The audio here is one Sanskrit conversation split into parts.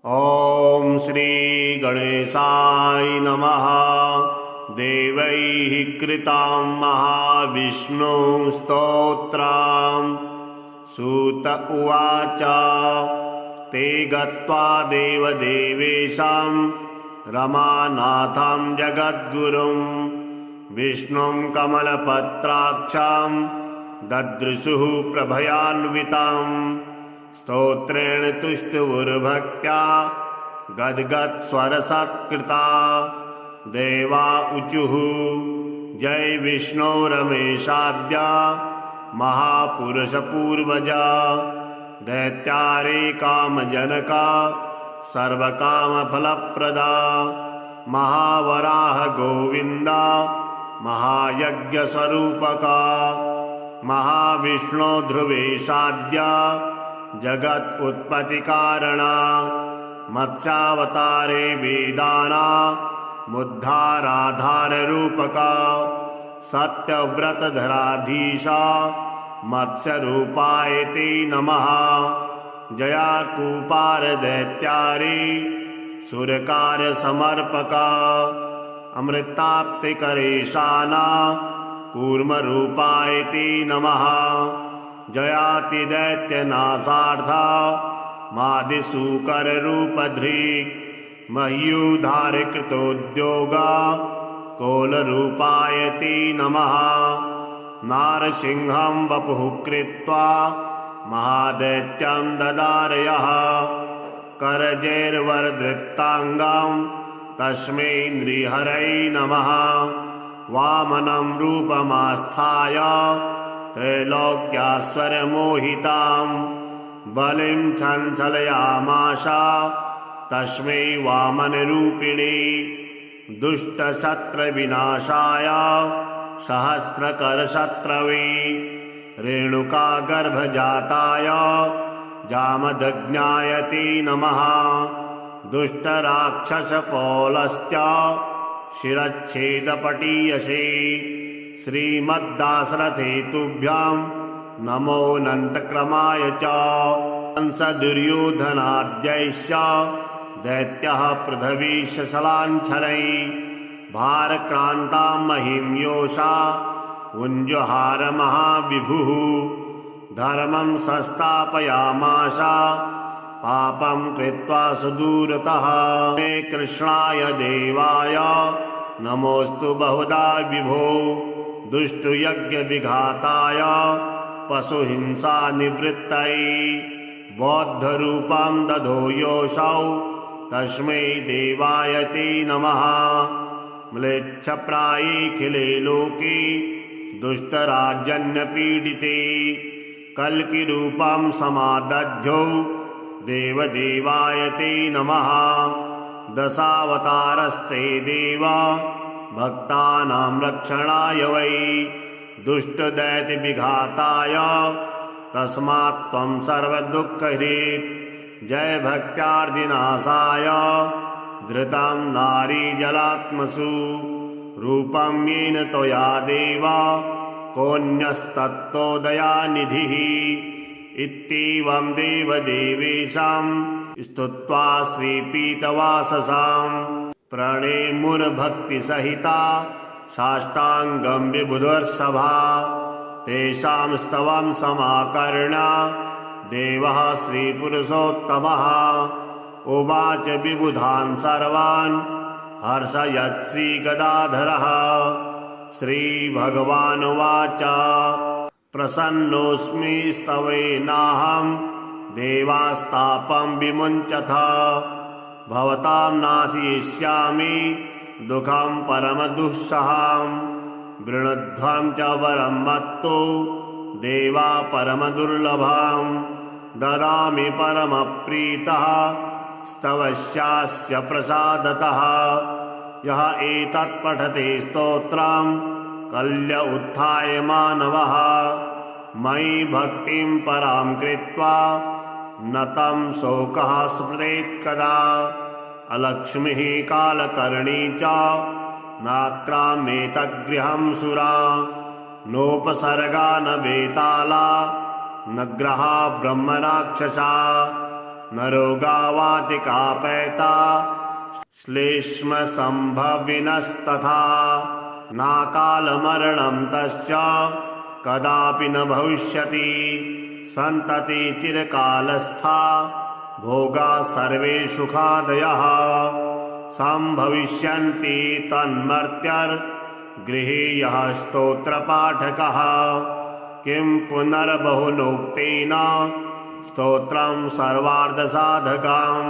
ॐ श्री गणेशाय नमः। देवैः कृतां महाविष्णु स्तोत्रम्। सूत उवाच ते गत्वा देवदेवेशां रमानाथं जगद्गुरुं विष्णुं कमलपत्राक्षां ददृशुः प्रभयान्विताम्। स्तोत्रेण तुष्टुवुर्भक्त्या गद्गदस्वरसत्कृता। देवा ऊचुः जय विष्णो रमेशाद्या महापुरुषपूर्वजा। दैत्यारे कामजनका सर्वकामफलप्रदा। महावराह गोविन्दा महायज्ञस्वरूपका। महाविष्णो ध्रुवेशाद्या जगत् उत्पत्तिकारणा। मत्स्यावतारे वेदाना मुद्धाराधाररूपका। सत्यव्रतधराधीशा मत्स्यरूपाय ते नमः। जया कूपार दैत्यारे सुरकार्यसमर्पका। अमृताप्तिकरेशाना कूर्मरूपाय ते नमः। जयातिदैत्यनाशार्था मादिसूकररूपधृक्। मह्युद्धारकृतोद्योगा कोलरूपाय ते नमः। नारसिंहं वपुः कृत्वा महादैत्यं ददारयः। करजैर्वरदृप्ताङ्गं तस्मै नृहरये नमः। वामनं रूपमास्थाय त्रैलोक्यास्वरमोहितां बलिं छञ्चलयामास तस्मै वामनरूपिणे। दुष्टशत्रुविनाशाय सहस्रकरशत्रवे। रेणुकागर्भजाताय जामदग्न्याय ते नमः। दुष्टराक्षसपौलस्त्य शिरच्छेदपटीयसे। श्रीमद्दाशरथे तुभ्यां नमोऽनन्तक्रमाय च। कंसदुर्योधनाद्यैश्च दैत्यः पृथिवीशलाञ्छनैः। भारक्रान्तां महीं योषा उञ्जुहार महाविभुः। धर्मं संस्थापयामास पापं कृत्वा सुदूरतः। हे कृष्णाय देवाय नमोऽस्तु बहुधा विभो। दुष्टयज्ञविघाताय पशुहिंसानिवृत्तये। बौद्धरूपं दधो योऽसौ तस्मै देवाय ते नमः। म्लेच्छप्रायेऽखिले लोके दुष्टराजन्यपीडिते। कल्किरूपं समादध्यो देवदेवाय ते नमः। दशावतारस्ते देवा भक्तानां रक्षणाय वै। दुष्टदैत्यविघाताय तस्मात् त्वं सर्वदुःखहृत्। जय भक्त्यार्तिनाशाय धृतं नारीजलात्मसु। रूपं येन त्वया देव कोऽन्यस्तत्तोदयानिधिः। इत्येवं देवदेवेशां स्तुत्वा श्रीपीतवाससां। प्रणेमुर्भक्तिसहिता साष्टाङ्गं विबुधर्षभा। तेषां स्तवं समाकर्ण्य देवः श्रीपुरुषोत्तमः। उवाच विबुधान् सर्वान् हर्षयत् श्रीगदाधरः। श्रीभगवानुवाच प्रसन्नोऽस्मि स्तवेनाहं देवास्तापं विमुञ्चथ। भवतां नाशयिष्यामि दुःखं परमदुःसहं। वृणध्वं च वरं मत्तो देवा परमदुर्लभं। ददामि परमप्रीतः स्तवस्यास्य प्रसादतः। यः एतत् पठते स्तोत्रं कल्य उत्थाय मानवः। मयि भक्तिं परां कृत्वा न तं शोकः स्मरेत् कदा। अलक्ष्मीः कालकर्णी च नाक्रामेतगृहं सुरा। नोपसर्गा न वेताला न ग्रहा ब्रह्मराक्षसा न रोगावातिकापैता श्लेष्मसम्भविनस्तथा नाकालमरणं तस्य कदापि न भविष्यति सन्तति चिरकालस्था भोगा सर्वे सुखादयः सम्भविष्यन्ति तन्मर्त्यर्गृहे यः स्तोत्रपाठकः किं पुनर्बहुलोक्तेन स्तोत्रं सर्वार्थसाधकम्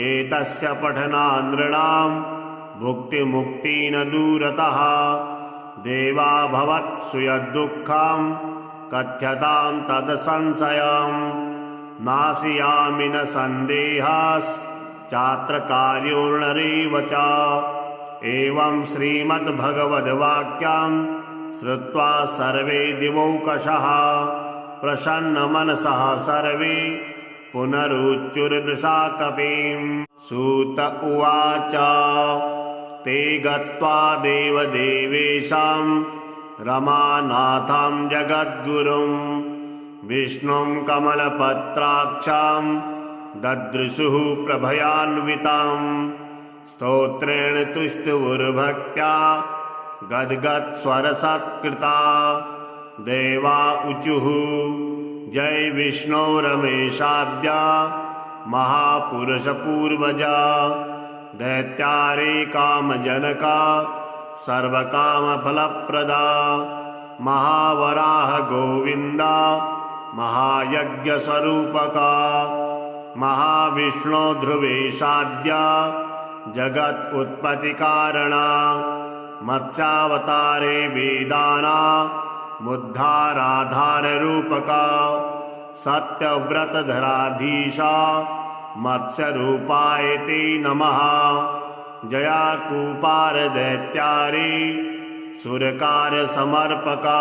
एतस्य पठनानृणां भुक्तिमुक्ति न दूरतः देवा भवत्सु यद्दुःखं कथ्यतां तत्संशयम् नाशयामि न सन्देहश्चात्र कार्योर्नरेव च एवं श्रीमद्भगवद्वाक्यं श्रुत्वा सर्वे दिवौकशः प्रसन्नमनसः सर्वे पुनरुच्चुर्दृशा कपिं सूत उवाच ते गत्वा देवदेवेशां रमानाथं जगद्गुरुं विष्णुं कमलपत्राक्षां ददृशुः प्रभयान्वितां स्तोत्रेण तुष्टुवुर्भक्त्या गद्गदस्वरसत्कृता देवा ऊचुः जय विष्णो रमेशाद्य महापुरुषपूर्वजा दैत्यारे कामजनका सर्वकामफलप्रदा महावराह गोविन्दा महायज्ञस्वरूपका महाविष्णो ध्रुवेशाद्या जगत् उत्पत्तिकारणा मत्स्यावतारे वेदाना मुद्धाराधाररूपका सत्यव्रतधराधीशा मत्स्यरूपाय ते नमः जया कूपारदैत्यारे सुरकार्यसमर्पका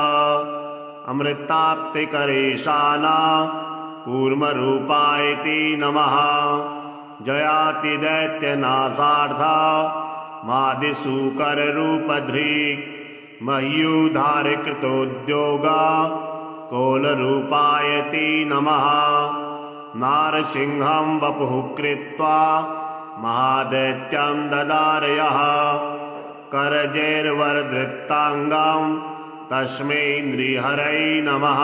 अमृताप्तिकरेशाना कूर्मरूपाय ते नमः जयातिदैत्यनाशार्था मादिसूकररूपधृक् मह्युद्धारकृतोद्योगा कोलरूपाय ते नमः नारसिंहं वपुः कृत्वा महादैत्यं ददारयः करजैर्वरदृप्ताङ्गं तस्मै नृहरये नमः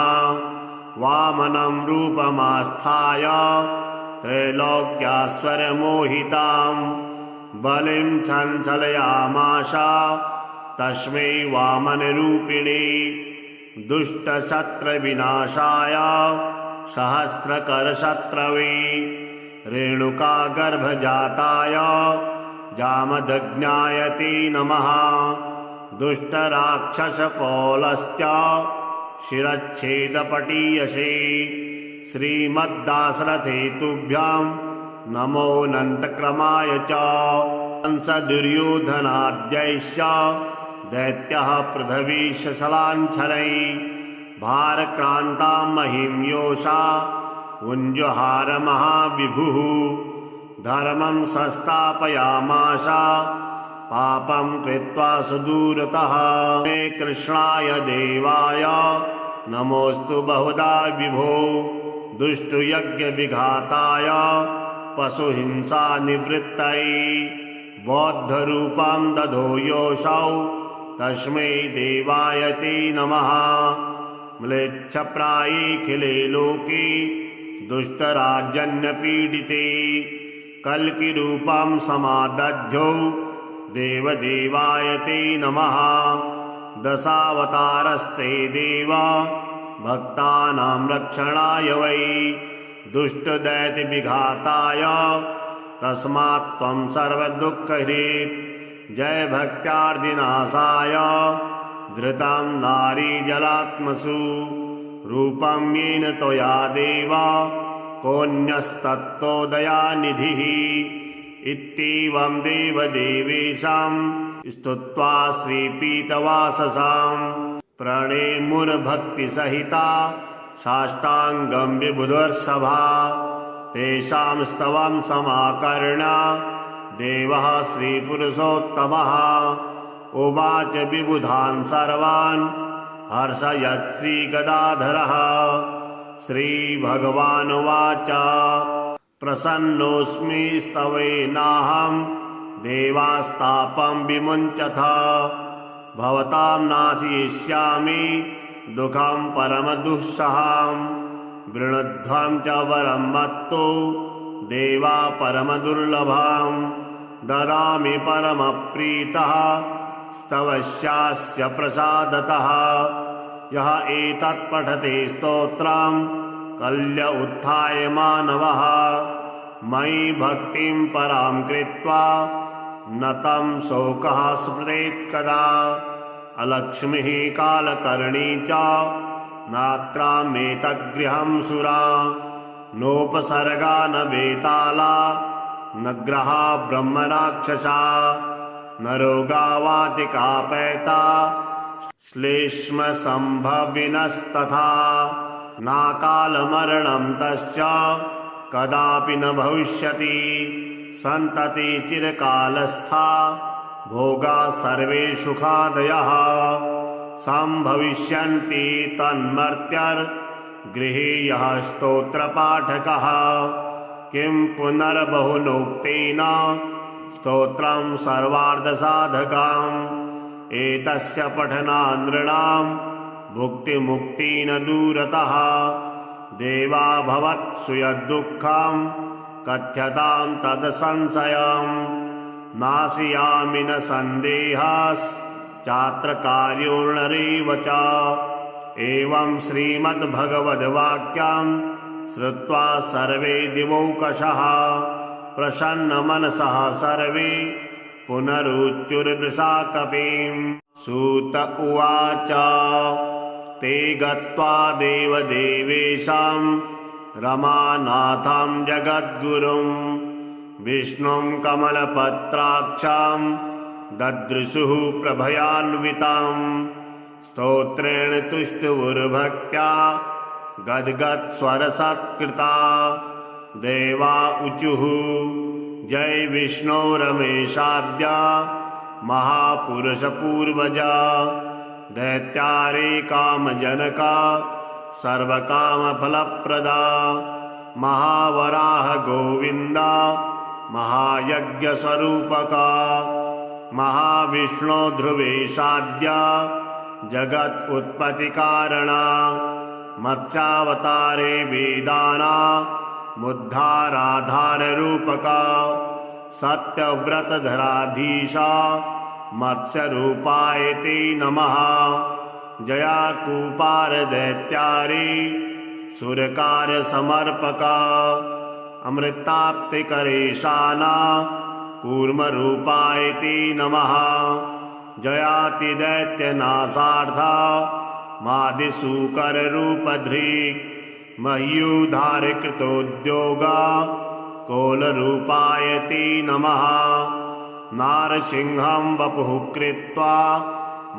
वामनं रूपमास्थाय त्रैलोक्यास्वरमोहितां बलिं छञ्चलयामाश तस्मै वामनरूपिणे दुष्टशत्रविनाशाय सहस्रकरशत्रवे रेणुकागर्भजाताय जामदग्न्याय ते नमः दुष्टराक्षसपौलस्त्य शिरच्छेदपटीयसे श्रीमद्दाशरथे तुभ्यां नमोऽनन्तक्रमाय च कंसदुर्योधनाद्यैश्च दैत्यः पृथ्वीशलाञ्छनैः भारक्रान्तां महिं योषा उञ्जहार महाविभुः धर्मं संस्थापयामास पापं कृत्वा सुदूरतः हे कृष्णाय देवाय नमोऽस्तु बहुधा विभो दुष्टयज्ञविघाताय पशुहिंसानिवृत्तये बौद्धरूपं दधो योऽसौ तस्मै देवाय ते नमः म्लेच्छप्रायेऽखिले लोके दुष्टराजन्यपीडिते कल्किरूपं समादध्यो देवदेवाय ते नमः दशावतारस्ते देवा भक्तानां रक्षणाय वै दुष्टदैत्यविघाताय तस्मात् त्वं सर्वदुःखहृत् जय भक्त्यार्दिनाशाय धृतं नारीजलात्मसु रूपं येन त्वया देवा कोऽन्यस्तत्तोदयानिधिः इत्येवं देवदेवेशां स्तुत्वा श्रीपीतवाससां प्रणेमुर्भक्तिसहिता साष्टाङ्गं विबुधर्षभा तेषां स्तवं समाकर्ण्य देवः श्रीपुरुषोत्तमः उवाच विबुधान् सर्वान् हर्षयत् श्रीगदाधरः श्रीभगवानुवाच प्रसन्नोऽस्मि स्तवेनाहं देवास्तापं विमुञ्चथ भवतां नाशयिष्यामि दुःखं परमदुःसहं वृणध्वं च वरं मत्तो देवा परमदुर्लभं ददामि परमप्रीतः स्तवस्यास्य प्रसादतः यः एतत् पठति स्तोत्रं कल्य उत्थाय मानवः मयि भक्तिं परां कृत्वा न तं शोकः स्मरेत् कदा अलक्ष्मीः कालकर्णी च नाक्राम्येतगृहं सुरा नोपसर्गा न वेताला न ग्रहा ब्रह्मराक्षसा न रोगावातिकापैता श्लेष्मसम्भविनस्तथा नाकालमरणं तस्य कदापि न भविष्यति सन्तति चिरकालस्था भोगा सर्वे सुखादयः सम्भविष्यन्ति तन्मर्त्यर्गृहे यः स्तोत्रपाठकः किं पुनर्बहुलोक्तेन स्तोत्रं सर्वार्थसाधकम् एतस्य पठनानृणां भुक्तिमुक्ति न दूरतः देवा भवत्सु यद्दुःखं कथ्यतां तद्संशयं नाशयामि न सन्देहश्चात्र कार्योर्नरेव च एवं श्रीमद्भगवद्वाक्यं श्रुत्वा सर्वे दिवौकशः प्रसन्नमनसः सर्वे पुनरुच्चुर्दृशा कपिं सूत उवाच ते गत्वा देवदेवेशां रमानाथं जगद्गुरुं विष्णुं कमलपत्राक्षां ददृशुः प्रभयान्वितां स्तोत्रेण तुष्टुवुर्भक्त्या गद्गदस्वरसत्कृता देवा ऊचुः जय विष्णो रमेशाद्य महापुरुषपूर्वजा दैत्यारे कामजनका सर्वकामफलप्रदा महावराह गोविन्दा महायज्ञस्वरूपका महाविष्णो ध्रुवेशाद्य जगत् उत्पत्तिकारणा मत्स्यावतारे वेदाना मुद्धाराधाररूपका सत्यव्रतधराधीशा मत्स्यरूपाय ते नमः जयाकूपारदैत्यारे सुरकार्यसमर्पका अमृताप्तिकरेशाना कूर्मरूपाय ते नमः जयातिदैत्यनाशार्था मादिसूकररूपधृक् मह्युद्धारकृतोद्योगा कोलरूपाय ते नमः नारसिंहं वपुः कृत्वा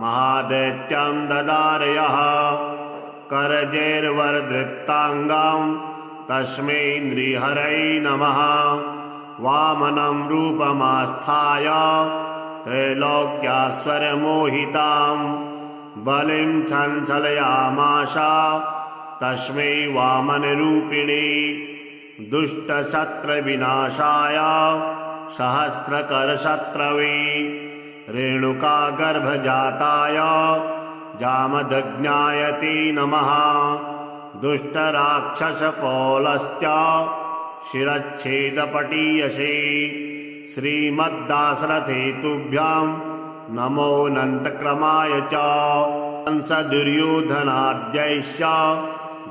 महादैत्यं ददारयः करजैर्वरदृप्ताङ्गं तस्मै नृहरये नमः वामनं रूपमास्थाय त्रैलोक्यास्वरमोहितां बलिं छञ्चलयामास तस्मै वामनरूपिणे दुष्टशत्रविनाशाय सहस्रकरशत्रवे रेणुकागर्भजाताय जामदग्न्याय ते नमः दुष्टराक्षसपौलस्त्य शिरच्छेदपटीयसे श्रीमद्दाशरथे तुभ्यां नमोऽनन्तक्रमाय च कंसदुर्योधनाद्यैश्च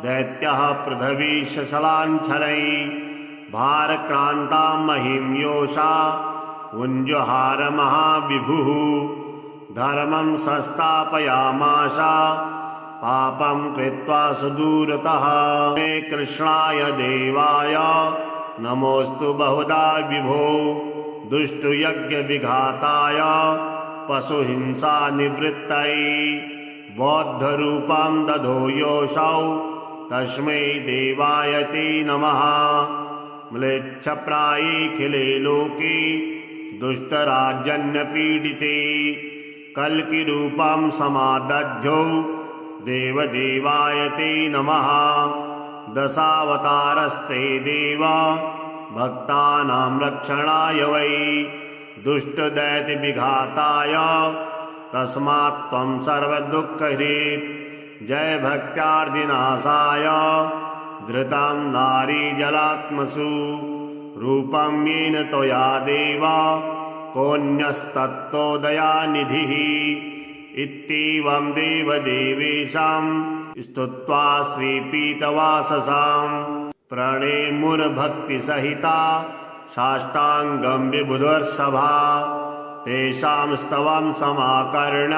दैत्यः पृथ्वीशलाञ्छनैः भारक्रान्तां महिं योषा उञ्जुहार महाविभुः धर्मं संस्थापयामास पापं कृत्वा सुदूरतः हे कृष्णाय देवाय नमोऽस्तु बहुधा विभो दुष्टयज्ञविघाताय पशुहिंसानिवृत्तये बौद्धरूपं दधो योऽसौ तस्मै देवाय ते नमः म्लेच्छप्रायेऽखिले लोके दुष्टराजन्यपीडिते कल्किरूपं समादध्यो देवदेवाय ते नमः दशावतारस्ते देवा भक्तानां रक्षणाय वै दुष्टदैत्यविघाताय तस्मात् त्वं सर्वदुःखहृत् जय भक्त्यार्तिनाशाय धृतं नारीजलात्मसु रूपं येन त्वया देव कोऽन्यस्तत्तो दयानिधिः इत्येवं देवदेवेशां स्तुत्वा श्रीपीतवाससां प्रणेमुर्भक्तिसहिता साष्टाङ्गं विबुधर्षभा तेषां स्तवं समाकर्ण्य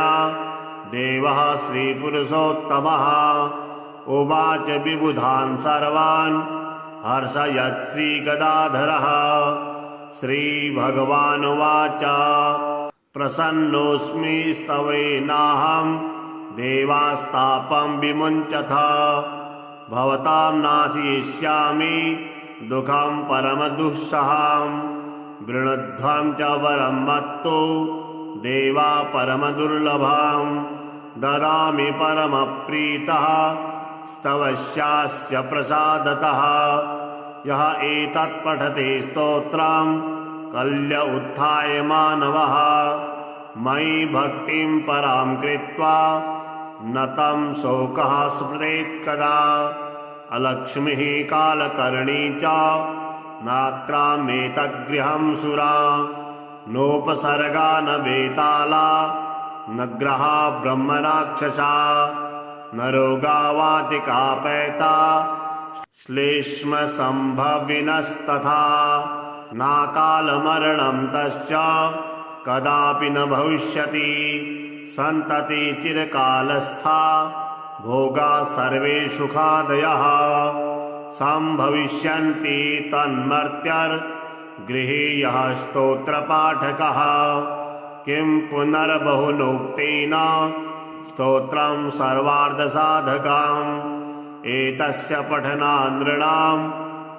देवः श्रीपुरुषोत्तमः उवाच विबुधान् सर्वान् हर्षयत् श्रीगदाधरः श्रीभगवानुवाच प्रसन्नोऽस्मि स्तवेनाहं देवास्तापं विमुञ्चथ भवतां नाशयिष्यामि दुःखं परमदुःसहं वृणध्वं च वरं मत्तो देवा परमदुर्लभं ददामि परमप्रीतः स्तवस्यास्य प्रसादतः यः एतत् पठति स्तोत्रं कल्य उत्थाय मानवः मयि भक्तिं परां कृत्वा न तं शोकः स्मरेत् कदा अलक्ष्मीः कालकर्णी च नाक्रामेतगृहं सुरा नोपसर्गा न वेताला न ग्रहा ब्रह्मराक्षसा न रोगावातिकापैता श्लेष्मसम्भविनस्तथा नाकालमरणं तस्य कदापि न भविष्यति सन्तति चिरकालस्था भोगा सर्वे सुखादयः सम्भविष्यन्ति तन्मर्त्यर्गृहे यः स्तोत्रपाठकः किं पुनर्बहुलोक्तेन स्तोत्रं सर्वार्थसाधकम् एतस्य पठनात् नृणां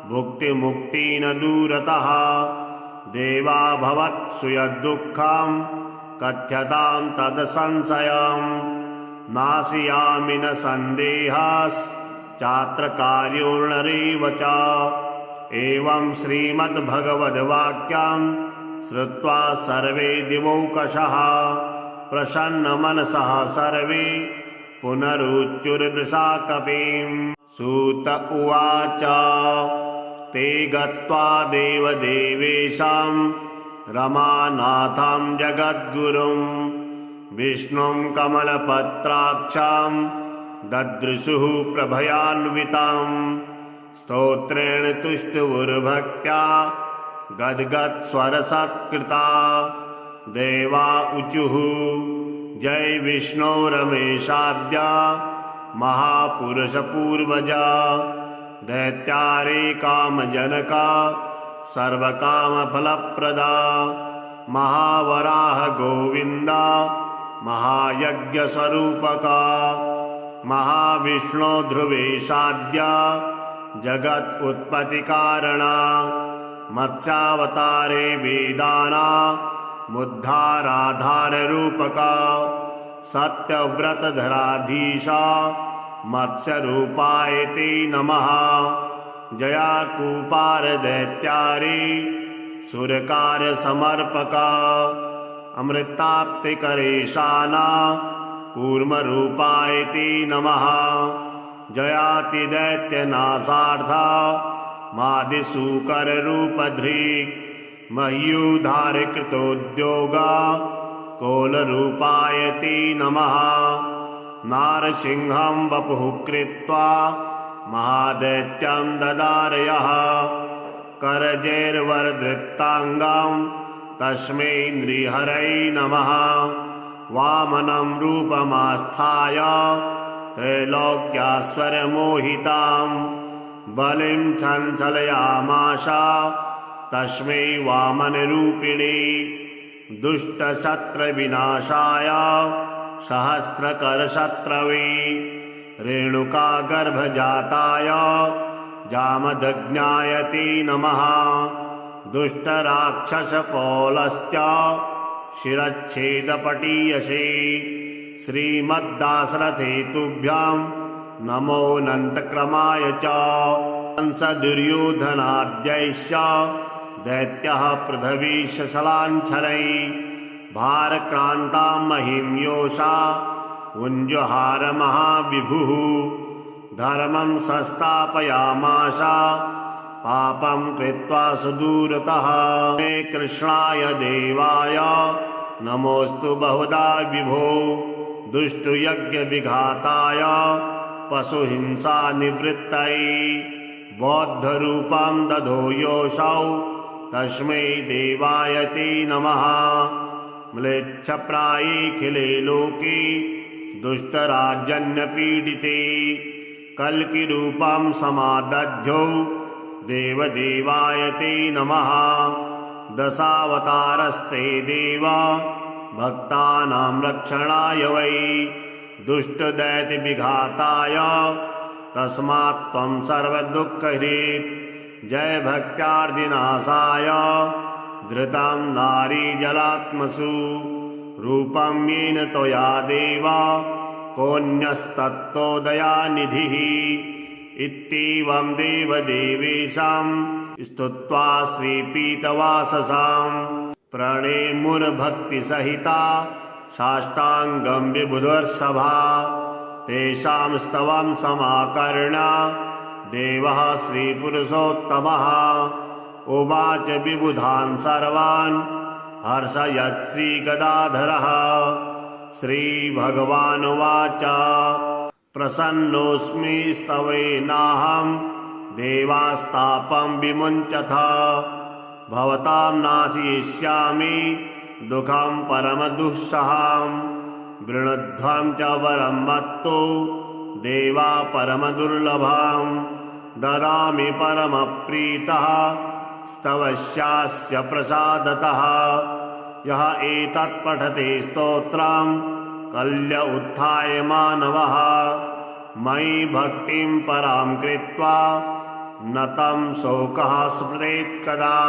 भुक्तिमुक्तिः दूरतः देवा भवत्सु यद्दुःखं कथ्यतां तद्संशयं नाशयामि न सन्देहश्चात्र कार्यो नरेव च एवं श्रीमद्भगवद्वाक्यं श्रुत्वा सर्वे दिवौकशः प्रसन्नमनसः सर्वे पुनरुच्चुर्वृषा कपिं सूत उवाच ते गत्वा देवदेवेशां रमानाथं जगद्गुरुं विष्णुं कमलपत्राक्षां ददृशुः प्रभयान्वितां स्तोत्रेण तुष्टुवुर्भक्त्या गद्गदस्वरसत्कृता देवा ऊचुः जय विष्णो रमेशाद्य महापुरुषपूर्वजा दैत्यारे कामजनका सर्वकामफलप्रदा महावराह गोविन्दा महायज्ञस्वरूपका महाविष्णो ध्रुवेशाद्या जगत् उत्पत्तिकारणा मत्स्यावतारे वेदाना मुद्धाराधाररूपका सत्यव्रतधराधीशा मत्स्यरूपाय ते नमः जया कूपारदैत्यारे सुरकार्यसमर्पका अमृताप्तिकरेशाना कूर्मरूपाय ते नमः जयातिदैत्यनाशार्था मादिसूकररूपधृक् मह्युद्धारकृतोद्योगा कोलरूपाय ते नमः नारसिंहं वपुः कृत्वा महादैत्यं ददारयः करजैर्वरदृप्ताङ्गं तस्मै नृहरये नमः वामनं रूपमास्थाय त्रैलोक्यास्वरमोहितां बलिं छञ्चलयामास तस्मै वामनरूपिणे दुष्टशत्रविनाशाय सहस्रकरशत्रवे रेणुकागर्भजाताय जामदग्न्याय ते नमः दुष्टराक्षसपौलस्त्य शिरच्छेदपटीयसे श्रीमद्दासरथे तुभ्यां नमोऽनन्तक्रमाय च कंस दुर्योधनाद्यैश्च दैत्यः पृथ्वीशलाञ्छनैः भारक्रान्तां महिं योषा उञ्जुहार महाविभुः धर्मं संस्थापयामास पापं कृत्वा सुदूरतः। हे कृष्णाय देवाय नमोऽस्तु बहुधा विभो दुष्टयज्ञविघाताय पशुहिंसा निवृत्तये बौद्धरूपं दधो योऽसौ तस्मै देवाय ते नमः। म्लेच्छप्रायेऽखिले लोके दुष्टराजन्यपीडिते कल्किरूपं समादध्यो देवदेवाय ते नमः। दशावतारस्ते देवा भक्तानां रक्षणाय वै दुष्टदैत्यविघाताय तस्मात् त्वं सर्वदुःखहृत् जय भक्त्यार्दिनाशाय धृतं नारीजलात्मसु रूपं येन त्वया देव कोऽन्यस्तत्तोदयानिधिः इत्येवं देवदेवेशां स्तुत्वा श्रीपीतवाससां प्रणेमुर्भक्तिसहिता साष्टाङ्गं विबुधर्षभा तेषां स्तवं समाकर्ण्य देवः श्रीपुरुषोत्तमः उवाच विबुधान् सर्वान् हर्षयत् श्रीगदाधरः। श्रीभगवानुवाच प्रसन्नोऽस्मि स्तवेनाहं देवास्तापं विमुञ्चथ भवतां नाशयिष्यामि दुःखं परमदुःसहं वृणध्वं च वरं मत्तो देवा परमदुर्लभं ददामि परमप्रीतः स्तवस्यास्य प्रसादतः। यः एतत् पठति स्तोत्रं कल्य उत्थाय मानवः मयि भक्तिं परां कृत्वा न तं शोकः स्मरेत् कदा।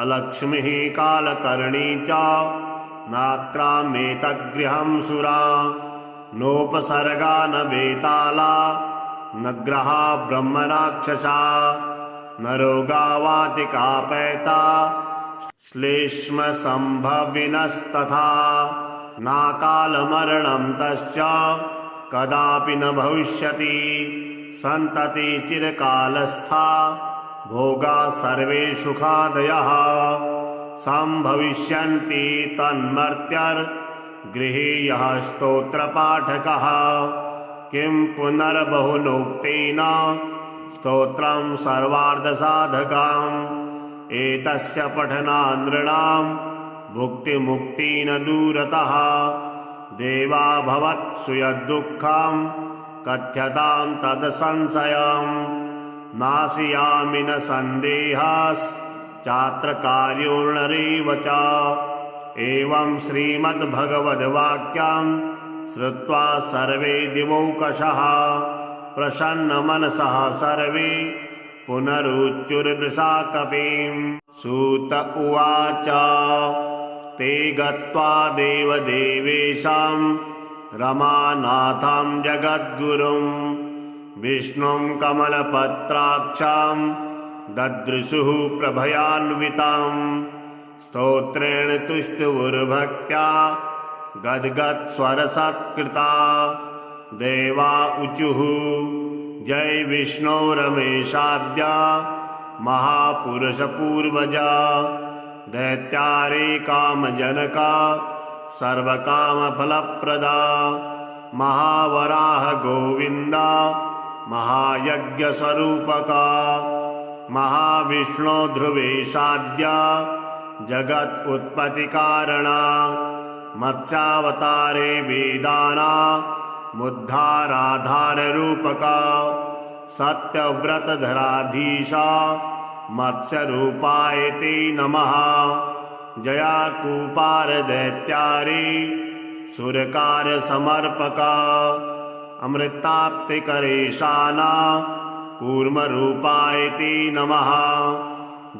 अलक्ष्मीः कालकर्णी च नाक्रामेतगृहं सुरा नोपसर्गा न वेताला न ग्रहा ब्रह्मराक्षसा न रोगावातिकापैता श्लेष्मसम्भविनस्तथा नाकालमरणं तस्य कदापि न भविष्यति सन्तति चिरकालस्था भोगा सर्वे सुखादयः सम्भविष्यन्ति तन्मर्त्यर्गृहे यः स्तोत्रपाठकः। किं पुनर्बहुलोक्तेन स्तोत्रं सर्वार्थसाधकम् एतस्य पठनानृणां भुक्तिमुक्तिन दूरतः देवा भवत्सु यद्दुःखं कथ्यतां तद्संशयं नाशयामि न सन्देहश्चात्र कार्योर्नरेव च। एवं श्रीमद्भगवद्वाक्यं श्रुत्वा सर्वे दिवौकशः प्रसन्नमनसः सर्वे पुनरुच्चुर्वृषा कपिं। सूत उवाच ते गत्वा देवदेवेशां रमानाथं जगद्गुरुं विष्णुं कमलपत्राक्षां ददृशुः प्रभयान्वितां स्तोत्रेण तुष्टुवुर्भक्त्या गद्गदस्वरसत्कृता देवा ऊचुः जय विष्णो रमेशाद्य महापुरुषपूर्वजा दैत्यारे कामजनका सर्वकामफलप्रदा महावराह गोविन्दा महायज्ञस्वरूपका महाविष्णो ध्रुवेशाद्य जगत् उत्पत्तिकारणा मत्स्यावतारे वेदाना मुद्धाराधाररूपका सत्यव्रतधराधीशा मत्स्यरूपाय ते नमः। जया कूपार दैत्यारे सुरकार्यसमर्पका अमृताप्तिकरेशाना कूर्मरूपाय ते नमः।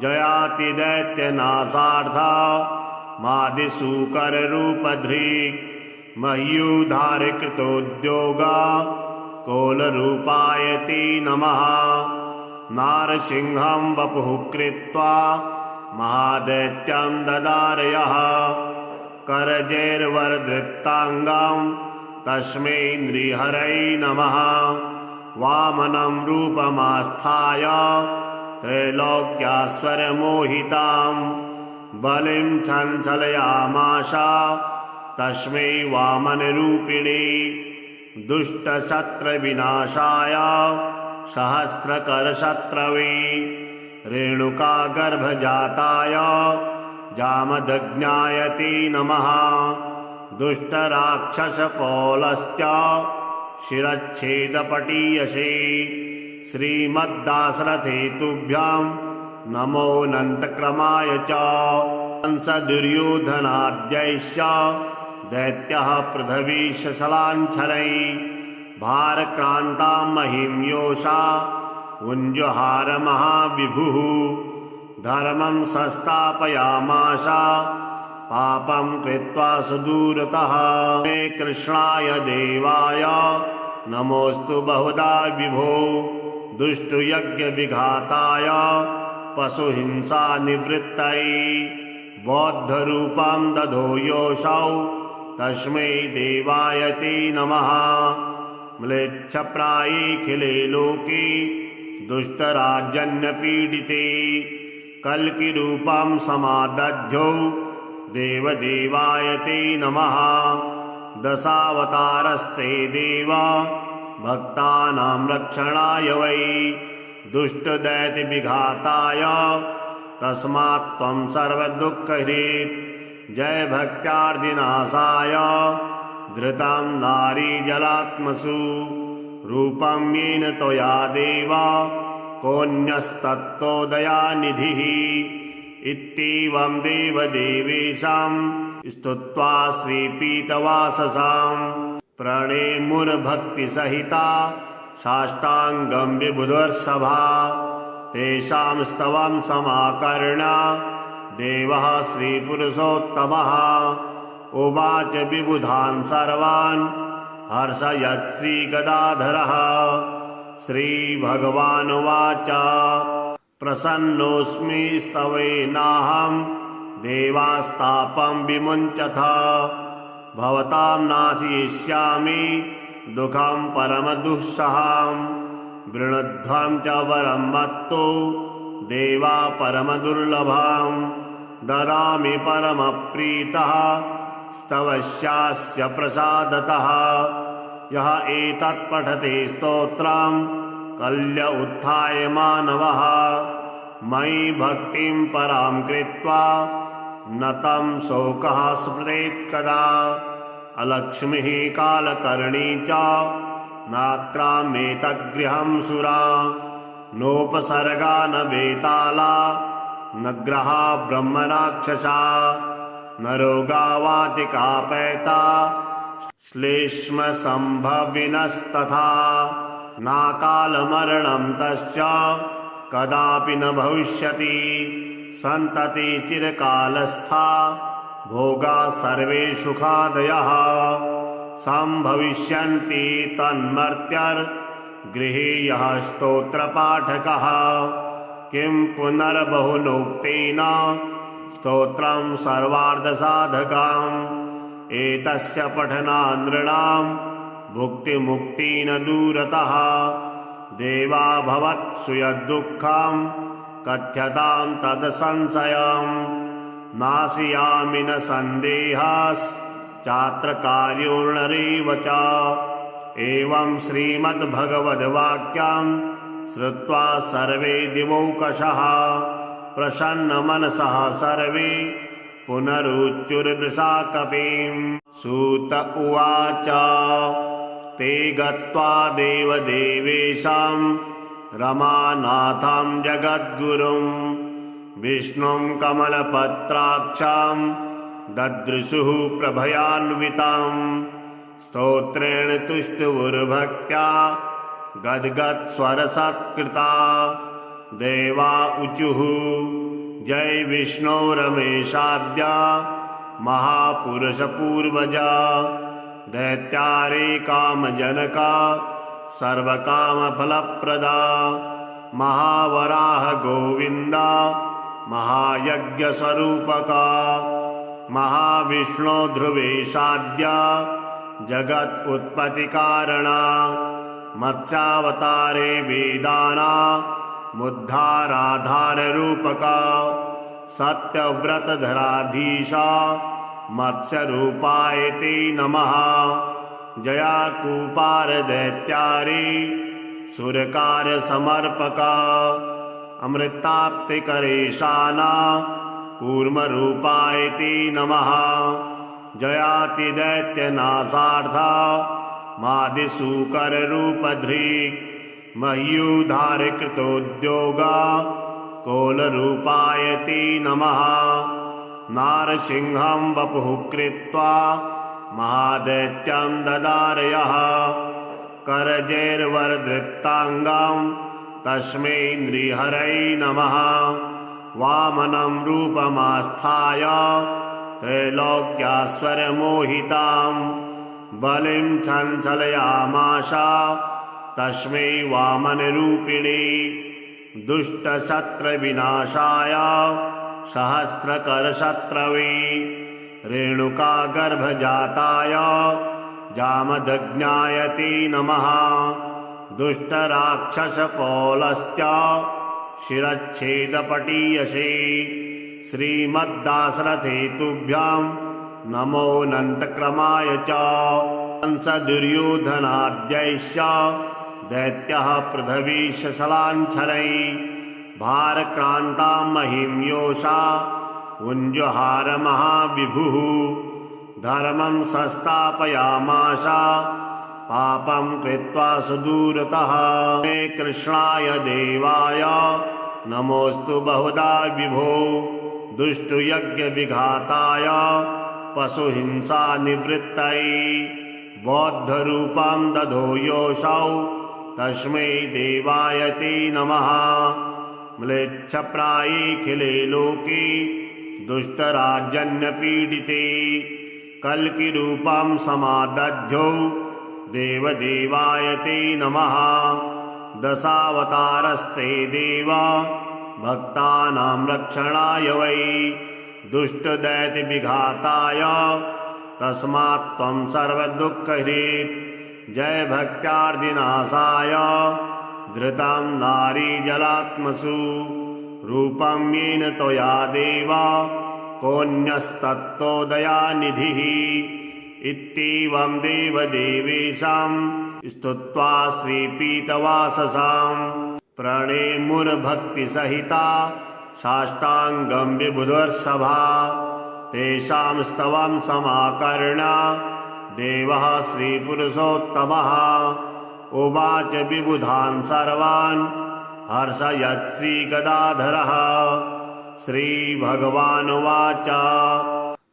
जयातिदैत्यनाशार्था मादिसूकररूपधृक् मह्युद्धारकृतोद्योगा कोलरूपाय ते नमः। नारसिंहं वपुः कृत्वा महादैत्यं ददारयः करजैर्वरदृप्ताङ्गं तस्मै नृहरये नमः वामनं रूपमास्थाय त्रैलोक्यास्वरमोहितां बलिं चञ्चलयामास तस्मै वामनरूपिणे दुष्टशत्रुविनाशाय सहस्रकरशत्रवे रेणुकागर्भजाताय जामदग्न्याय ते नमः दुष्टराक्षसपौलस्य शिरच्छेदपटीयसे श्रीमद्दाशरथे तुभ्यां नमोऽनन्तक्रमाय च कंसदुर्योधनाद्यैश्च दैत्यः पृथिवीशलाञ्छनैः भारक्रान्तां महिं योषा उञ्जहार महाविभुः धर्मं संस्थापयामास पापं कृत्वा सुदूरतः हे कृष्णाय देवाय नमोऽस्तु बहुधा विभो दुष्टयज्ञविघाताय पशुहिंसानिवृत्तये बौद्धरूपं दधो योऽसौ तस्मै देवाय ते नमः म्लेच्छप्रायेऽखिले लोके दुष्टराजन्यपीडिते कल्किरूपं समादध्यो देवदेवाय ते नमः दशावतारस्ते देवा भक्तानां रक्षणाय वै दुष्टदैत्यविघाताय तस्मात् त्वं सर्वदुःखहृत् जय भक्त्यार्दिनाशाय धृतं नारीजलात्मसु रूपं येन त्वया देव कोऽन्यस्तत्तो दयानिधिः इत्येवं देवदेवेशां स्तुत्वा श्रीपीतवाससां प्रणेमुर्भक्तिसहिता साष्टाङ्गं विबुधर्षभा तेषां स्तवं समाकर्ण्य देवः श्रीपुरुषोत्तमः उवाच विबुधान् सर्वान् हर्षयत् श्रीगदाधरः श्रीभगवानुवाच प्रसन्नोऽस्मि स्तवेनाहं देवास्तापं विमुञ्चथ भवतां नाशयिष्यामि दुःखं परमदुःसहं वृणध्वं च वरं मत्तो देवा परमदुर्लभं ददामि परमप्रीतः स्तवस्यास्य प्रसादतः यः एतत् पठति स्तोत्रं कल्य उत्थाय मानवः मयि भक्तिं परां कृत्वा न तं शोकः स्मृतेत् कदा अलक्ष्मीः कालकर्णी च नाक्राम्येतद्गृहं सुरा नोपसर्गा न वेताला न ग्रहा ब्रह्मराक्षसा न रोगावातिकापैता श्लेष्मसम्भविनस्तथा नाकालमरणं तस्य कदापि न भविष्यति सन्तति चिरकालस्था भोगा सर्वे सुखादयः सम्भविष्यन्ति तन्मर्त्यर्गृहे यः स्तोत्रपाठकः किं पुनर्बहुलोक्तेन स्तोत्रं सर्वार्थसाधकम् एतस्य पठनात् नृणां भुक्तिमुक्तिः न दूरतः देवा भवत्सु यद्दुःखं कथ्यतां तद्संशयं नाशयामि न सन्देहश्चात्र कार्योर्नरेव च एवं श्रीमद्भगवद्वाक्यं श्रुत्वा सर्वे दिवौकशः प्रसन्नमनसः सर्वे पुनरुच्चुर्वृषा कपिं सूत उवाच ते गत्वा देवदेवेशां रमानाथं जगद्गुरुं विष्णुं कमलपत्राक्षां ददृशुः प्रभयान्वितां स्तोत्रेण तुष्टुवुर्भक्त्या गद्गदस्वरसत्कृता देवा ऊचुः जय विष्णो रमेशाद्य महापुरुषपूर्वजा दैत्यारे कामजनका सर्वकामफलप्रदा महावराह गोविंद महायज्ञस्वरूपक महाविष्णु ध्रुवेशाद्य जगत् उत्पत्ति कारण मत्स्यावतारे वेदाना मुद्धाराधार रूपक सत्यव्रतधराधीशा मत्स्य रूपाय ते नमः जया कूपार दैत्यारी सुरकार समर्पका अमृताप्तिकरेशाना कूर्म रूपाय ते नमः जयाति दैत्यनाशार्था मादिसूकर रूपधृक् मह्युद्धार कृतोद्योगा कोल रूपाय ते नमः नारसिंहं वपुः कृत्वा महादैत्यं ददारयः करजैर्वरदृप्ताङ्गं तस्मै नृहरै नमः वामनं रूपमास्थाय त्रैलोक्यास्वरमोहितां बलिं चञ्चलयामाश तस्मै वामनरूपिणे दुष्टशत्रविनाशाय सहस्रकरशत्रवे रेणुकागर्भजाताय जामदग्नाय ते नमः दुष्टराक्षसपौलस्त्य शिरच्छेदपटीयसे श्रीमद्दासरथे तुभ्यां नमोऽनन्तक्रमाय च कंसदुर्योधनाद्यैश्च दैत्यः पृथ्वीशलाञ्छनैः भारक्रान्तां महीं योषा उञ्जुहार महाविभुः धर्मं संस्थापयामास पापं कृत्वा सुदूरतः हे कृष्णाय देवाय नमोऽस्तु बहुधा विभो दुष्टयज्ञविघाताय पशुहिंसा निवृत्तये बौद्धरूपं दधो योऽसौ तस्मै देवाय ते नमः म्लेच्छप्रायेऽखिले लोके दुष्टराजन्यपीडिते कल्किरूपं समादध्यो देवदेवाय ते नमः दशावतारस्ते देवा भक्तानां रक्षणाय वै दुष्टदैत्यविघाताय तस्मात् त्वं सर्वदुःखहृत् जय भक्त्यार्दिनाशाय धृतं नारीजलात्मसु रूपं येन त्वया देवा कोऽन्यस्तत्तोदयानिधिः इत्येवं देवदेवेशां स्तुत्वा श्रीपीतवाससां प्रणेमुर्भक्तिसहिता साष्टाङ्गं विबुधर्षभा तेषां स्तवं समाकर्ण्य देवः श्रीपुरुषोत्तमः उवाच विबुधान् सर्वान् हर्षयत् श्रीगदाधरः श्रीभगवानुवाच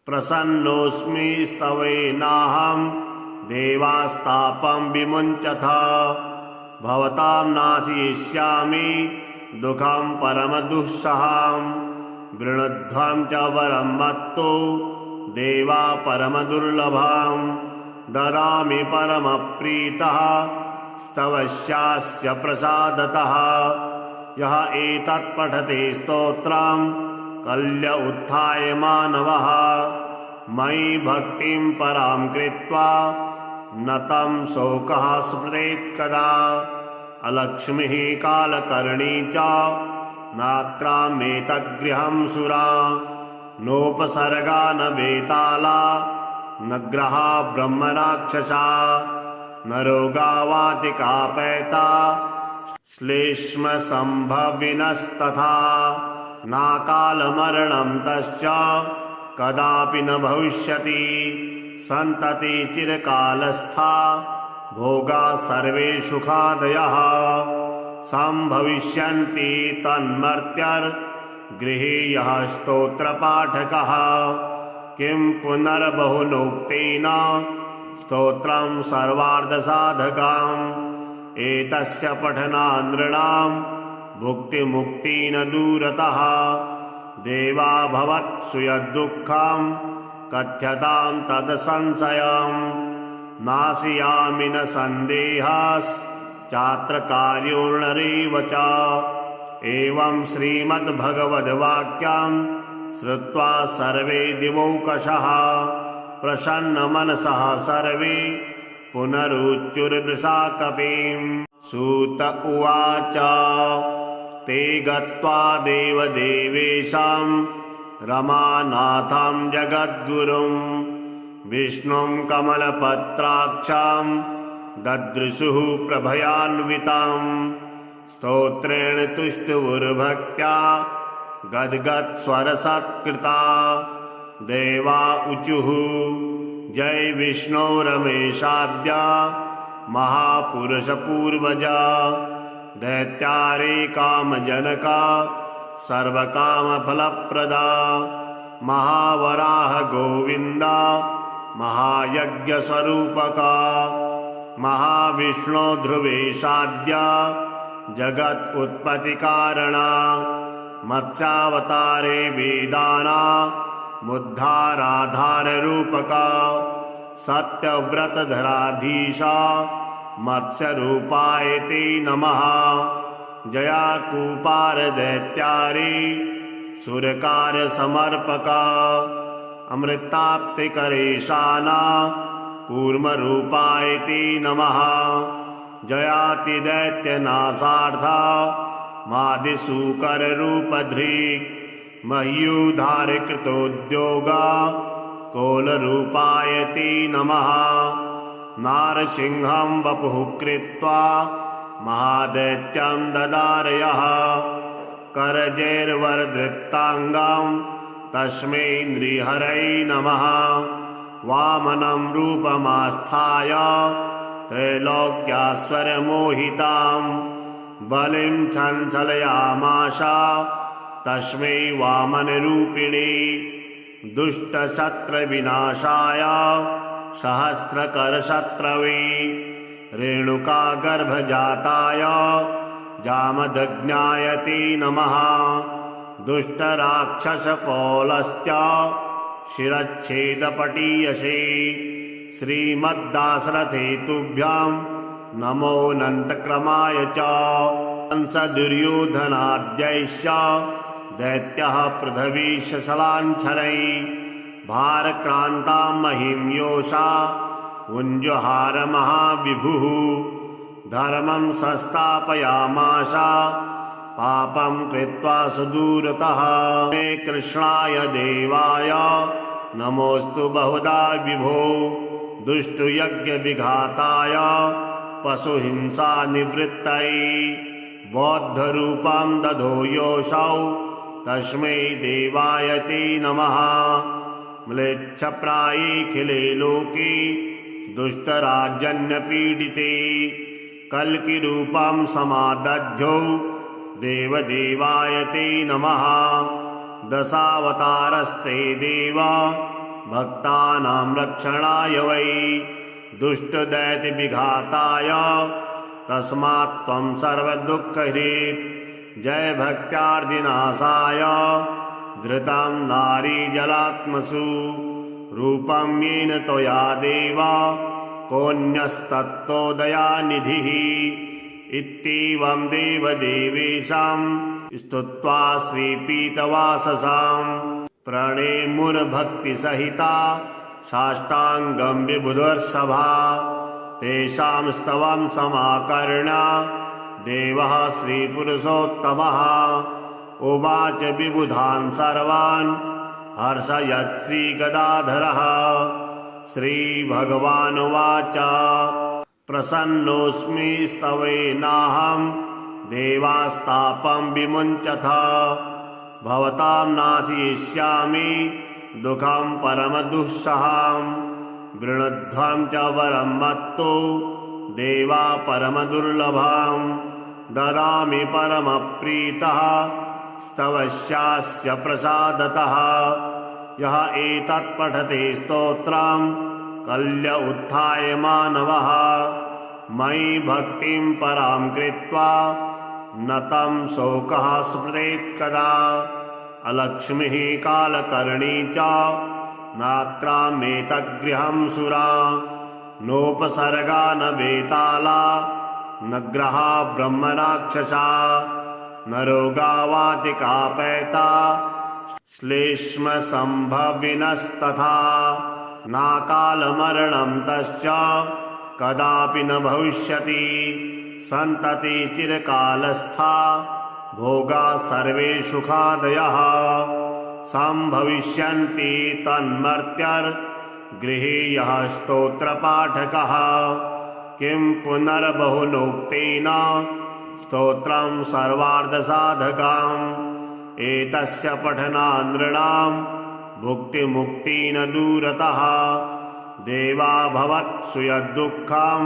प्रसन्नोऽस्मि स्तवेनाहं देवास्तापं विमुञ्चथ भवतां नाशयिष्यामि दुःखं परमदुःसहं वृणध्वं च वरं मत्तो देवा परमदुर्लभं ददामि परमप्रीतः स्तवस्यास्य प्रसादतः यः एतत् पठते स्तोत्रं कल्य उत्थाय मानवः मयि भक्तिं परां कृत्वा न तं शोकः स्मृतेत् कदा अलक्ष्मीः कालकर्णी च नाक्राम्येतगृहं सुरा नोपसर्गा न वेताला न ग्रहा ब्रह्मराक्षसा न रोगावातिकापैता श्लेष्मसम्भविनस्तथा नाकालमरणं तस्य कदापि न भविष्यति सन्तति चिरकालस्था भोगा सर्वे सुखादयः सम्भविष्यन्ति तन्मर्त्यर्गृहे यः स्तोत्रपाठकः किं पुनर्बहुलोक्तेन स्तोत्रं सर्वार्थसाधकम् एतस्य पठनात् नृणां भुक्तिमुक्तिः न दूरतः देवा भवत्सु यद्दुःखं कथ्यतां तद् संशयं नाशयामि न सन्देहः चात्र कार्योर्नरेव च। एवं श्रीमद्भगवद्वाक्यं श्रुत्वा सर्वे दिवौकशः प्रसन्नमनसः सर्वे पुनरुच्चुर्दृशा कपिं। सूत उवाच ते गत्वा देवदेवेशां रमानाथं जगद्गुरुं विष्णुं कमलपत्राक्षां ददृशुः प्रभयान्वितां। स्तोत्रेण तुष्टुवुर्भक्त्या गद्गदस्वरसत्कृता। देवा ऊचुः जय विष्णो रमेशाद्य महापुरुषपूर्वजा। दैत्यारे कामजनका सर्वकामफलप्रदा। महावराह गोविन्दा महायज्ञस्वरूपका। महाविष्णो ध्रुवेशाद्या जगत् उत्पत्तिकारणा। मत्स्यावतारे वेदाना मुद्धाराधाररूपका। सत्यव्रतधराधीशा मत्स्यरूपाय ते नमः। जया कूपार दैत्यारे सुरकार्यसमर्पका। अमृताप्तिकरेशाना कूर्मरूपाय ते नमः। जयातिदैत्यनाशार्था मादिसूकररूपधृक्। मह्युद्धारकृतोद्योगा कोलरूपाय ते नमः। नारसिंहं वपुः कृत्वा महादैत्यं ददारयः। करजैर्वरदृप्ताङ्गं तस्मै नृहरये नमः। वामनं रूपमास्थाय त्रैलोक्यास्वरमोहितां बलिं चञ्चलयामास तस्मै वामनरूपिणे। दुष्टशत्रुविनाशाय सहस्रकरशत्रवे। रेणुकागर्भजाताय जामदग्न्याय ते नमः। दुष्टराक्षसपौलस्त्य शिरच्छेदपटीयसे। श्रीमद्दाशरथे तुभ्यां नमोऽनन्तक्रमाय च। कंसदुर्योधनाद्यैश्च दैत्यः पृथ्वीशलाञ्छनैः भारक्रान्तां महिं योषा उञ्जहार महाविभुः। धर्मं संस्थापयामास पापं कृत्वा सुदूरतः। मे कृष्णाय देवाय नमोऽस्तु बहुधा विभो। दुष्टयज्ञविघाताय पशुहिंसानिवृत्तये। बौद्धरूपं दधो योऽसौ तस्मै देवाय ते नमः। म्लेच्छप्रायेऽखिले लोके दुष्टराजन्यपीडिते। कल्किरूपं समादध्यो देवदेवाय ते नमः। दशावतारस्ते देवा भक्तानां रक्षणाय वै। दुष्टदैत्यविघाताय तस्मात् त्वं सर्वदुःखहृत्। जय भक्त्यार्दिनाशाय धृतं नारीजलात्मसु। रूपं येन त्वया देवा कोऽन्यस्तत्तोदयानिधिः। इत्येवं देवदेवेशां स्तुत्वा श्रीपीतवाससां प्रणेमुर्भक्तिसहिता साष्टाङ्गं विबुधर्षभा। तेषां स्तवं समाकर्ण्य देवः श्रीपुरुषोत्तमः उवाच विबुधान् सर्वान् हर्षयत् श्रीगदाधरः। श्रीभगवानुवाच प्रसन्नोऽस्मि स्तवेनाहं देवास्तापं विमुञ्चथ। भवतां नाशयिष्यामि दुःखं परमदुःसहं। वृणध्वं च वरं मत्तो देवा परमदुर्लभं। ददामि परमप्रीतः स्तवस्यास्य प्रसादतः। यः एतत् पठते स्तोत्रं कल्य उत्थाय मानवः। मयि भक्तिं परां कृत्वा न तं शोकः स्मरेत् कदा। अलक्ष्मीः कालकर्णी च नाक्रामेतगृहं सुरा। नोपसर्गा न वेताला नग्रहा ब्रह्मराक्षसा न रोगावातिकापैता श्लेष्मसम्भविनस्तथा नाकालमरणं तस्य कदापि न भविष्यति सन्तति चिरकालस्था भोगा सर्वे सुखादयः सम्भविष्यन्ति तन्मर्त्यर्गृहे यः स्तोत्रपाठकः किं पुनर्बहुलोक्तेन स्तोत्रं सर्वार्थसाधकम् एतस्य पठनानृणां भुक्तिमुक्ति न दूरतः देवा भवत्सु यद्दुःखं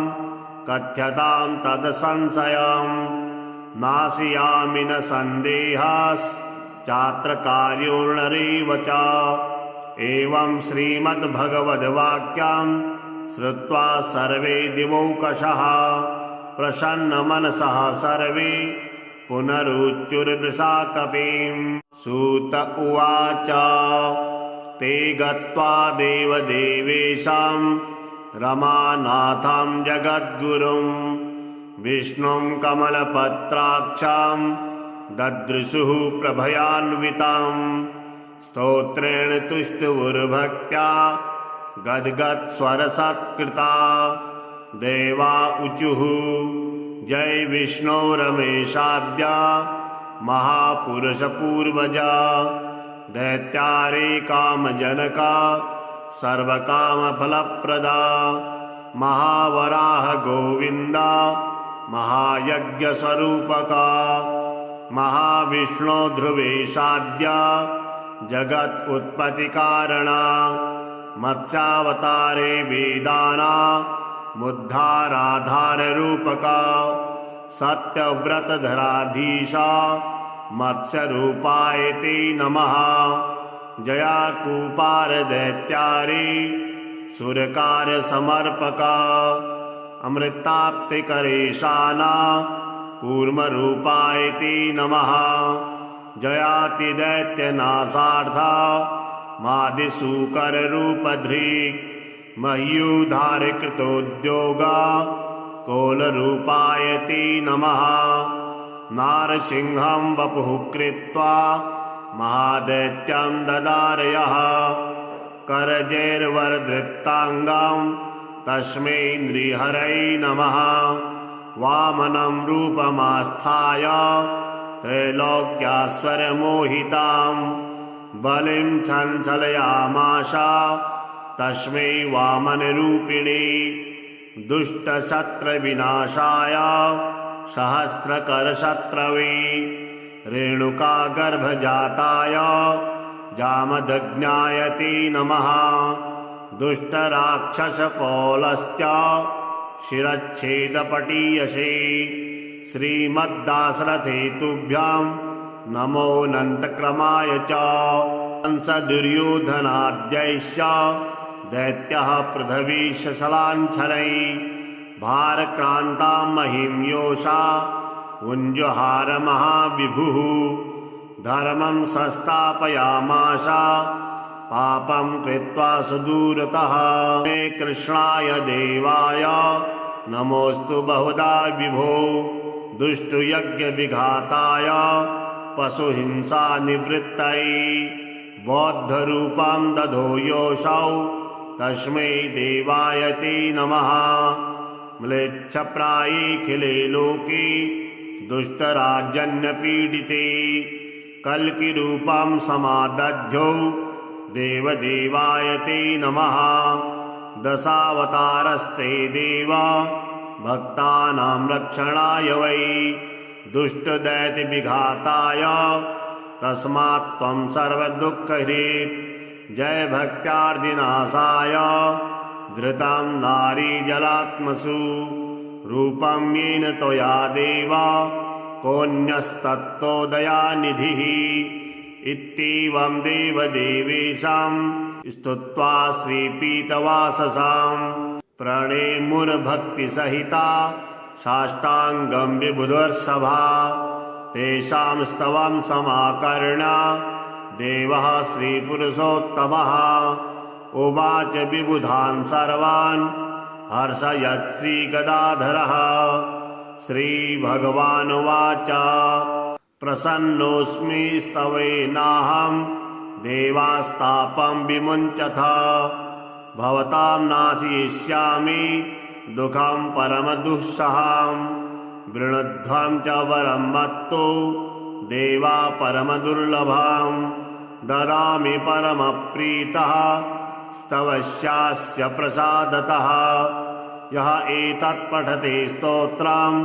कथ्यतां तद्संशयम् नाशयामि न सन्देहश्चात्र कार्योर्नरेव च एवं श्रीमद्भगवद्वाक्यं श्रुत्वा सर्वे दिवौकशः प्रसन्नमनसः सर्वे पुनरुच्चुर्दृशा कपिम् सूत उवाच ते गत्वा देवदेवेशां रमानाथं जगद्गुरुं विष्णुं कमलपत्राक्षां ददृशुः प्रभयान्वितां स्तोत्रेण तुष्टुवुर्भक्त्या गद्गदस्वरसत्कृता देवा ऊचुः जय विष्णो रमेशाद्य महापुरुषपूर्वजा दैत्यारे कामजनका सर्वकामफलप्रदा महावराह गोविन्दा महायज्ञस्वरूपका महाविष्णो ध्रुवेशाद्या जगत् उत्पत्तिकारणा मत्स्यावतारे वेदाना मुद्धाराधाररूपका सत्यव्रतधराधीशा मत्स्यरूपाय ते नमः जया कूपारदैत्यारे सुरकार्यसमर्पका अमृताप्तिकरेशाना कूर्मरूपाय ते नमः जयातिदैत्यनाशार्था मादिसूकररूपधृक् मह्युद्धारकृतोद्योगा कोलरूपाय ते नमः नारसिंहं वपुः कृत्वा महादैत्यं ददारयः करजैर्वरदृप्ताङ्गं तस्मै नृहरये नमः वामनं रूपमास्थाय त्रैलोक्यास्वरमोहितां बलिं छञ्चलयामाश तस्मै वामनरूपिणे दुष्टशत्रविनाशाय सहस्रकरशत्रवे रेणुकागर्भजाताय जामदग्न्याय ते नमः दुष्टराक्षसपौलस्त्य शिरच्छेदपटीयसे श्रीमद्दाशरथे तुभ्यां नमोऽनन्तक्रमाय च कंसदुर्योधनाद्यैश्च दैत्यः पृथ्वीशलाञ्छनैः भारक्रान्तां महिं योषा उञ्जुहार महाविभुः धर्मं संस्थापयामास पापं कृत्वा सुदूरतः हे कृष्णाय देवाय नमोऽस्तु बहुधा विभो दुष्टयज्ञविघाताय पशुहिंसानिवृत्तये बौद्धरूपं दधो योऽसौ तस्मै देवाय ते नमः म्लेच्छप्रायेऽखिले लोके दुष्टराजन्यपीडिते कल्किरूपं समादध्यो देवदेवाय ते नमः दशावतारस्ते देवा भक्तानां रक्षणाय वै दुष्टदैत्यविघाताय तस्मात् त्वं सर्वदुःखहृत् जय भक्त्यार्दिनाशाय धृतं नारीजलात्मसु रूपं येन त्वया देवा कोऽन्यस्तत्तोदयानिधिः इत्येवं देवदेवेशां स्तुत्वा श्रीपीतवाससां प्रणेमुर्भक्तिसहिता साष्टाङ्गं विबुधर्षभा तेषां स्तवं समाकर्ण्य देवः श्रीपुरुषोत्तमः उवाच विबुधान् सर्वान् हर्षयत् श्रीगदाधरः श्रीभगवानुवाच प्रसन्नोऽस्मि स्तवेनाहं देवास्तापं विमुञ्चथ भवतां नाशयिष्यामि दुःखं परमदुःसहं वृणध्वं च वरं मत्तो देवा परमदुर्लभं ददामि परमप्रीतः स्तवस्यास्य प्रसादतः यः एतत् पठति स्तोत्रं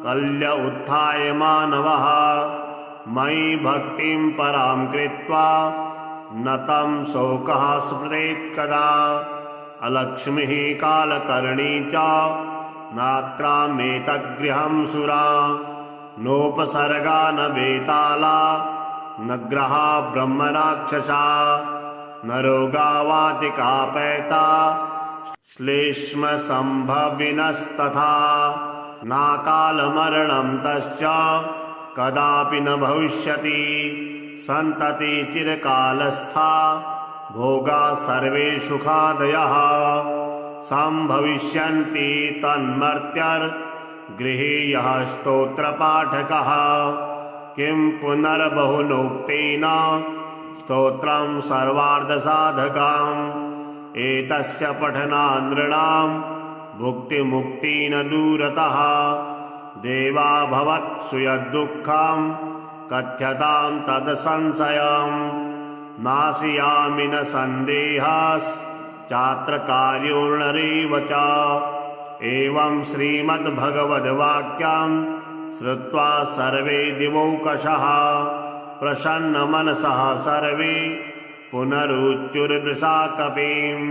कल्य उत्थाय मानवः मयि भक्तिं परां कृत्वा न तं शोकः स्मृतेत् कदा अलक्ष्मीः कालकर्णी च नाक्राम्येतगृहं सुरा नोपसर्गा न वेताला न ग्रहा ब्रह्मराक्षसा न रोगावातिकापैता श्लेष्मसम्भविनस्तथा नाकालमरणं तस्य कदापि न भविष्यति सन्तति चिरकालस्था भोगा सर्वे सुखादयः सम्भविष्यन्ति तन्मर्त्यर्गृहे यः स्तोत्रपाठकः किं पुनर्बहुलोक्तेन स्तोत्रं सर्वार्थसाधकम् एतस्य पठनात् नृणां भुक्तिमुक्तिः न दूरतः देवा भवत्सु यद्दुःखं कथ्यतां तद्संशयं नाशयामि न सन्देहश्चात्र कार्योर्नरेव च एवं श्रीमद्भगवद्वाक्यं श्रुत्वा सर्वे दिवौकशः प्रसन्नमनसः सर्वे पुनरुच्चुर्वृषा कपिम्।